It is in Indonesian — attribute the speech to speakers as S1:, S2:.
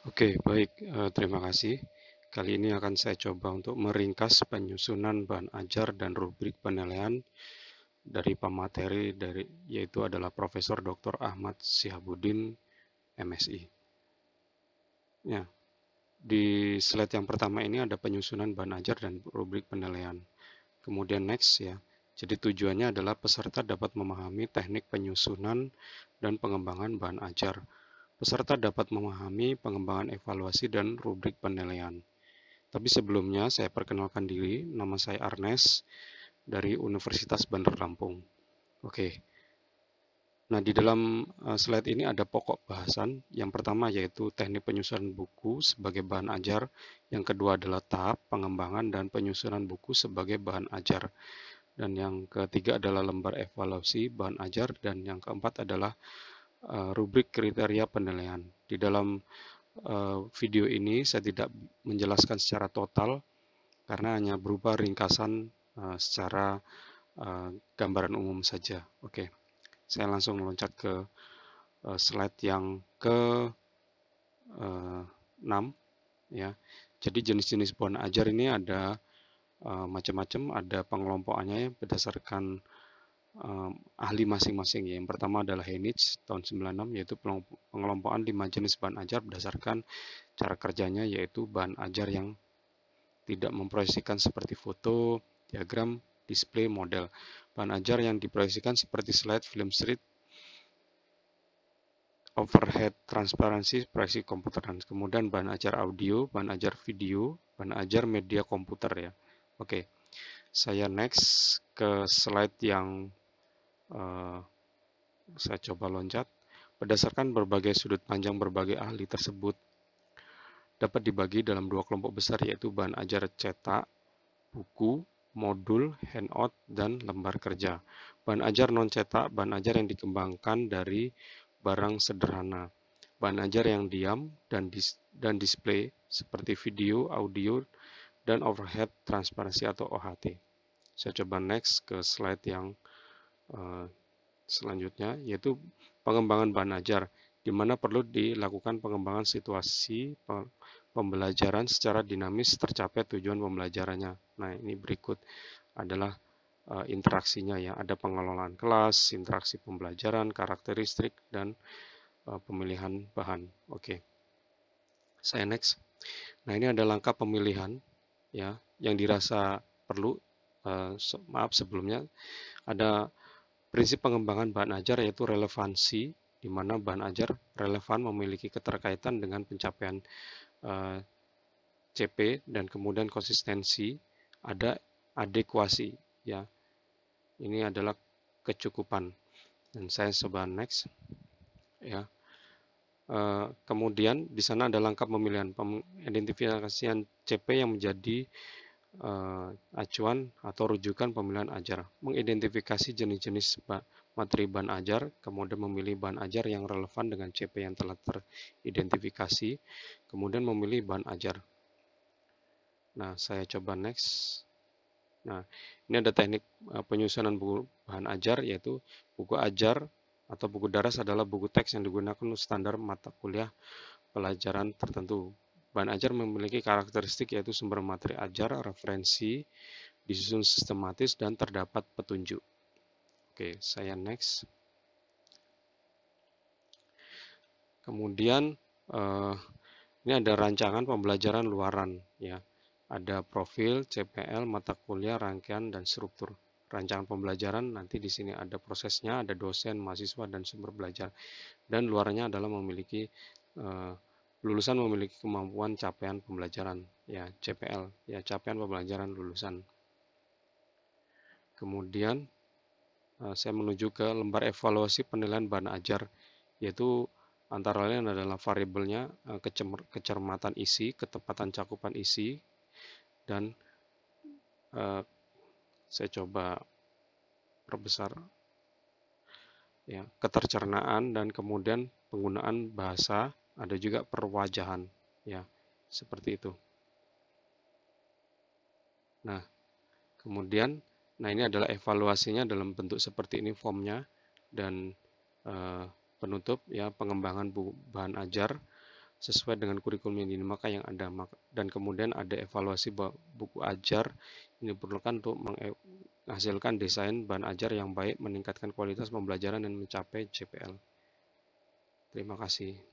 S1: Oke, baik. Terima kasih. Kali ini akan saya coba untuk meringkas penyusunan bahan ajar dan rubrik penilaian dari pemateri yaitu adalah Profesor Dr. Ahmad Syihabuddin, MSI. Ya, di slide yang pertama ini ada penyusunan bahan ajar dan rubrik penilaian. Kemudian next ya. Jadi tujuannya adalah peserta dapat memahami teknik penyusunan dan pengembangan bahan ajar. Peserta dapat memahami pengembangan evaluasi dan rubrik penilaian. Tapi sebelumnya saya perkenalkan diri, nama saya Arnes dari Universitas Bandar Lampung. Oke, nah di dalam slide ini ada pokok bahasan. Yang pertama yaitu teknik penyusunan buku sebagai bahan ajar. Yang kedua adalah tahap pengembangan dan penyusunan buku sebagai bahan ajar. Dan yang ketiga adalah lembar evaluasi bahan ajar. Dan yang keempat adalah rubrik kriteria penilaian. Di dalam video ini saya tidak menjelaskan secara total karena hanya berupa ringkasan secara gambaran umum saja. Oke, saya langsung meloncat ke slide yang ke-6 ya. Jadi jenis-jenis bahan ajar ini ada macam-macam, ada pengelompokannya berdasarkan ahli masing-masing ya. Yang pertama adalah Heinich tahun 96 yaitu pengelompokan 5 jenis bahan ajar berdasarkan cara kerjanya yaitu bahan ajar yang tidak memproyeksikan seperti foto, diagram, display, model. Bahan ajar yang diproyeksikan seperti slide, film sheet, overhead, transparansi, proyeksi komputer. Dan kemudian bahan ajar audio, bahan ajar video, bahan ajar media komputer ya. Oke, saya next ke slide yang uh, saya coba loncat. Berdasarkan berbagai sudut pandang berbagai ahli tersebut, dapat dibagi dalam dua kelompok besar yaitu bahan ajar cetak, buku, modul, handout, dan lembar kerja. Bahan ajar non-cetak, bahan ajar yang dikembangkan dari barang sederhana. Bahan ajar yang diam dan display seperti video, audio, dan overhead transparansi atau OHT. Saya coba next ke slide yang uh, selanjutnya, yaitu pengembangan bahan ajar, di mana perlu dilakukan pengembangan situasi pembelajaran secara dinamis tercapai tujuan pembelajarannya. Nah, ini berikut adalah interaksinya ya. Ada pengelolaan kelas, interaksi pembelajaran, karakteristik, dan pemilihan bahan. Oke, saya next. Nah, ini ada langkah pemilihan ya yang dirasa perlu. Maaf sebelumnya ada prinsip pengembangan bahan ajar yaitu relevansi, di mana bahan ajar relevan memiliki keterkaitan dengan pencapaian CP dan kemudian konsistensi, ada adekuasi ya. Ini adalah kecukupan. Dan saya coba next ya. Kemudian di sana ada langkah pemilihan identifikasian CP yang menjadi acuan atau rujukan pemilihan ajar, mengidentifikasi jenis-jenis materi bahan ajar, kemudian memilih bahan ajar yang relevan dengan CP yang telah teridentifikasi, kemudian memilih bahan ajar. Nah, saya coba next. Nah, ini ada teknik penyusunan buku bahan ajar, yaitu buku ajar atau buku daras adalah buku teks yang digunakan untuk standar mata kuliah pelajaran tertentu. Bahan ajar memiliki karakteristik yaitu sumber materi ajar, referensi, disusun sistematis, dan terdapat petunjuk. Oke, saya next. Kemudian ini ada rancangan pembelajaran luaran ya. Ada profil, CPL, mata kuliah, rangkaian, dan struktur. Rancangan pembelajaran nanti di sini ada prosesnya, ada dosen, mahasiswa, dan sumber belajar. Dan luarnya adalah memiliki lulusan memiliki kemampuan capaian pembelajaran ya CPL ya capaian pembelajaran lulusan. Kemudian saya menuju ke lembar evaluasi penilaian bahan ajar, yaitu antara lain adalah variabelnya kecermatan isi, ketepatan cakupan isi, dan saya coba perbesar ya, ketercernaan dan kemudian penggunaan bahasa, ada juga perwajahan ya, seperti itu. Nah, kemudian ini adalah evaluasinya dalam bentuk seperti ini formnya dan penutup ya, pengembangan bahan ajar, sesuai dengan kurikulum ini, maka yang ada. Dan kemudian ada evaluasi buku ajar ini diperlukan untuk menghasilkan desain bahan ajar yang baik, meningkatkan kualitas pembelajaran dan mencapai JPL. Terima kasih.